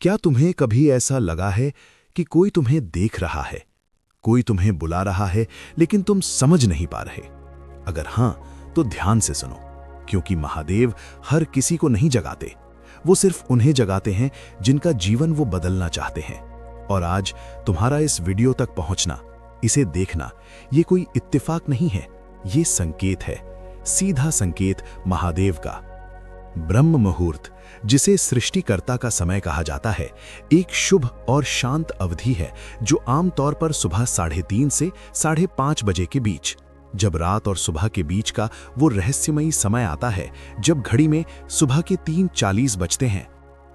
क्या तुम्हें कभी ऐसा लगा है कि कोई तुम्हें देख रहा है, कोई तुम्हें बुला रहा है, लेकिन तुम समझ नहीं पा रहे? अगर हां, तो ध्यान से सुनो, क्योंकि महादेव हर किसी को नहीं जगाते। वो सिर्फ उन्हें जगाते हैं जिनका जीवन वो बदलना चाहते हैं। और आज तुम्हारा इस वीडियो तक पहुंचना, इसे देखना, ये कोई इत्तेफाक नहीं है, ये संकेत है, सीधा संकेत महादेव का। ब्रह्म मुहूर्त, जिसे सृष्टिकर्ता का समय कहा जाता है, एक शुभ और शांत अवधि है जो आमतौर पर सुबह 3:30 से 5:30 बजे के बीच, जब रात और सुबह के बीच का वो रहस्यमयी समय आता है, जब घड़ी में सुबह के 3:40 बजते हैं।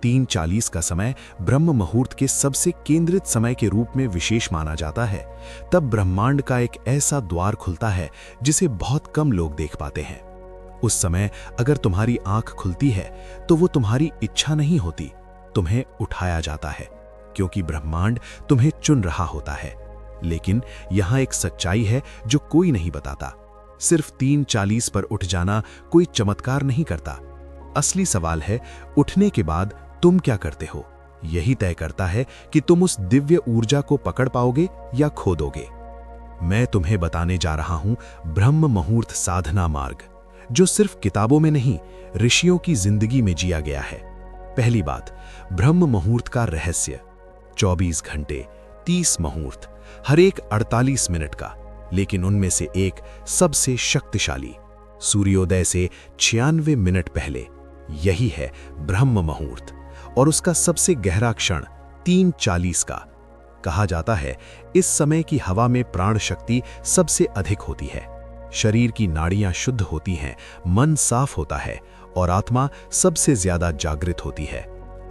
3:40 का समय ब्रह्म मुहूर्त के सबसे केंद्रित समय के रूप में विशेष माना जाता है। तब ब्रह्मांड का एक ऐसा द्वार खुलता है जिसे बहुत कम लोग देख पाते हैं। उस समय अगर तुम्हारी आंख खुलती है तो वो तुम्हारी इच्छा नहीं होती, तुम्हें उठाया जाता है, क्योंकि ब्रह्मांड तुम्हें चुन रहा होता है। लेकिन यहां एक सच्चाई है जो कोई नहीं बताता। सिर्फ 3:40 पर उठ जाना कोई चमत्कार नहीं करता। असली सवाल है, उठने के बाद तुम क्या करते हो? यही तय करता है कि तुम उस दिव्य ऊर्जा को पकड़ पाओगे या खो दोगे। मैं तुम्हें बताने जा रहा हूं ब्रह्म मुहूर्त साधना मार्ग, जो सिर्फ किताबों में नहीं, ऋषियों की जिंदगी में जिया गया है। पहली बात, ब्रह्म मुहूर्त का रहस्य। 24 घंटे, 30 मुहूर्त, हर एक 48 मिनट का, लेकिन उनमें से एक सबसे शक्तिशाली, सूर्योदय से 96 मिनट पहले, यही है ब्रह्म मुहूर्त। और उसका सबसे गहरा क्षण 3:40 का। कहा जाता है इस समय की हवा में प्राण शक्ति सबसे अधिक होती है, शरीर की नाड़ियां शुद्ध होती हैं, मन साफ होता है और आत्मा सबसे ज्यादा जागृत होती है।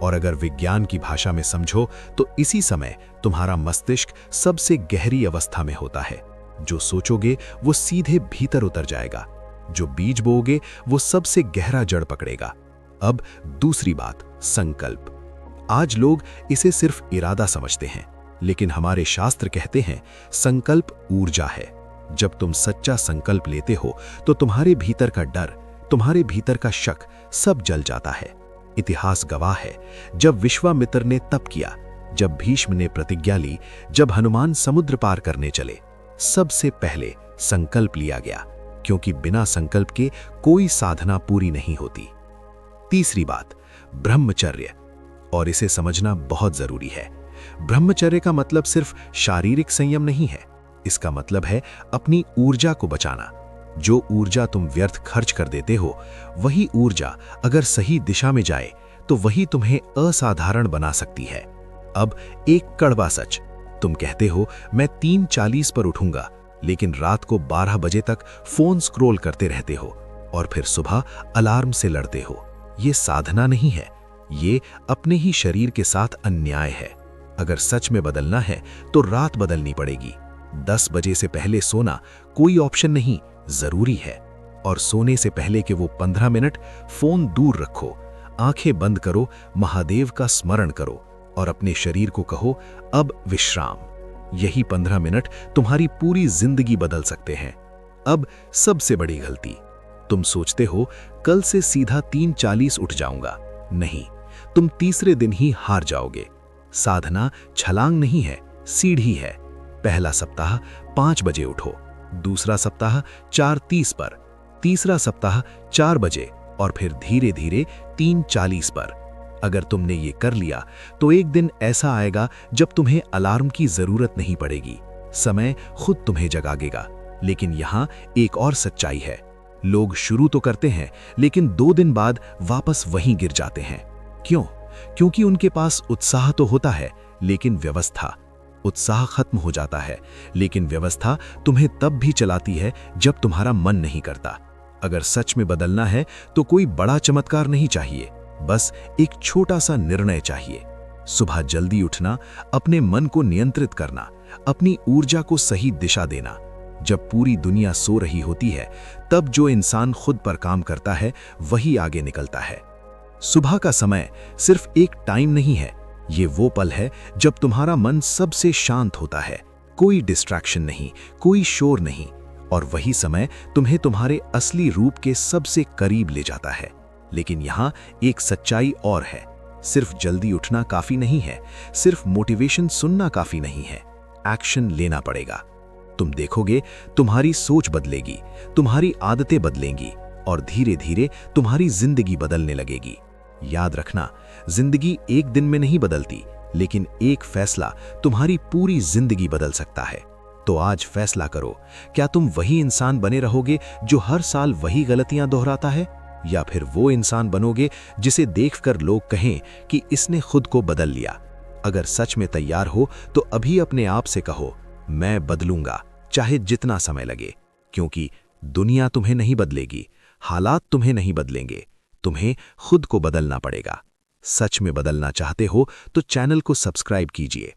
और अगर विज्ञान की भाषा में समझो तो इसी समय तुम्हारा मस्तिष्क सबसे गहरी अवस्था में होता है। जो सोचोगे वो सीधे भीतर उतर जाएगा, जो बीज बोओगे वो सबसे गहरा जड़ पकड़ेगा। अब दूसरी बात, संकल्प। आज लोग इसे सिर्फ इरादा समझते हैं, लेकिन हमारे शास्त्र कहते हैं संकल्प ऊर्जा है। जब तुम सच्चा संकल्प लेते हो तो तुम्हारे भीतर का डर, तुम्हारे भीतर का शक सब जल जाता है। इतिहास गवाह है, जब विश्वामित्र ने तप किया, जब भीष्म ने प्रतिज्ञा ली, जब हनुमान समुद्र पार करने चले, सबसे पहले संकल्प लिया गया, क्योंकि बिना संकल्प के कोई साधना पूरी नहीं होती। तीसरी बात, ब्रह्मचर्य, और इसे समझना बहुत जरूरी है। ब्रह्मचर्य का मतलब सिर्फ शारीरिक संयम नहीं है, इसका मतलब है अपनी ऊर्जा को बचाना। जो ऊर्जा तुम व्यर्थ खर्च कर देते हो, वही ऊर्जा अगर सही दिशा में जाए तो वही तुम्हें असाधारण बना सकती है। अब एक कड़वा सच, तुम कहते हो मैं 3:40 पर उठूंगा, लेकिन रात को 12 बजे तक फोन स्क्रॉल करते रहते हो और फिर सुबह अलार्म से लड़ते हो। ये साधना नहीं है, ये अपने ही शरीर के साथ अन्याय है। अगर सच में बदलना है तो रात बदलनी पड़ेगी। 10 बजे से पहले सोना कोई ऑप्शन नहीं, जरूरी है। और सोने से पहले के वो 15 मिनट फोन दूर रखो, आंखें बंद करो, महादेव का स्मरण करो और अपने शरीर को कहो अब विश्राम। यही 15 मिनट तुम्हारी पूरी जिंदगी बदल सकते हैं। अब सबसे बड़ी गलती, तुम सोचते हो कल से सीधा 3:40 उठ जाऊंगा। नहीं, तुम तीसरे दिन ही हार जाओगे। साधना छलांग नहीं है, सीढ़ी है। पहला सप्ताह 5 बजे उठो, दूसरा सप्ताह 4:30 पर, तीसरा सप्ताह 4 बजे और फिर धीरे धीरे 3:40 पर। अगर तुमने ये कर लिया तो एक दिन ऐसा आएगा जब तुम्हें अलार्म की जरूरत नहीं पड़ेगी, समय खुद तुम्हें जगाएगा। लेकिन यहाँ एक और सच्चाई है, लोग शुरू तो करते हैं लेकिन 2 दिन बाद वापस वहीं गिर जाते हैं। क्यों? क्योंकि उनके पास उत्साह तो होता है, लेकिन व्यवस्था। उत्साह खत्म हो जाता है, लेकिन व्यवस्था तुम्हें तब भी चलाती है जब तुम्हारा मन नहीं करता। अगर सच में बदलना है तो कोई बड़ा चमत्कार नहीं चाहिए, बस एक छोटा सा निर्णय चाहिए। सुबह जल्दी उठना, अपने मन को नियंत्रित करना, अपनी ऊर्जा को सही दिशा देना। जब पूरी दुनिया सो रही होती है, तब जो इंसान खुद पर काम करता है वही आगे निकलता है। सुबह का समय सिर्फ एक टाइम नहीं है, ये वो पल है जब तुम्हारा मन सबसे शांत होता है, कोई डिस्ट्रैक्शन नहीं, कोई शोर नहीं, और वही समय तुम्हें तुम्हारे असली रूप के सबसे करीब ले जाता है। लेकिन यहाँ एक सच्चाई और है, सिर्फ जल्दी उठना काफी नहीं है, सिर्फ मोटिवेशन सुनना काफी नहीं है, एक्शन लेना पड़ेगा। तुम देखोगे तुम्हारी सोच बदलेगी, तुम्हारी आदतें बदलेंगी और धीरे धीरे तुम्हारी जिंदगी बदलने लगेगी। याद रखना, जिंदगी एक दिन में नहीं बदलती, लेकिन एक फैसला तुम्हारी पूरी जिंदगी बदल सकता है। तो आज फैसला करो, क्या तुम वही इंसान बने रहोगे जो हर साल वही गलतियां दोहराता है, या फिर वो इंसान बनोगे जिसे देखकर लोग कहें कि इसने खुद को बदल लिया। अगर सच में तैयार हो तो अभी अपने आप से कहो, मैं बदलूंगा, चाहे जितना समय लगे, क्योंकि दुनिया तुम्हें नहीं बदलेगी, हालात तुम्हें नहीं बदलेंगे, तुम्हें खुद को बदलना पड़ेगा। सच में बदलना चाहते हो तो चैनल को सब्सक्राइब कीजिए।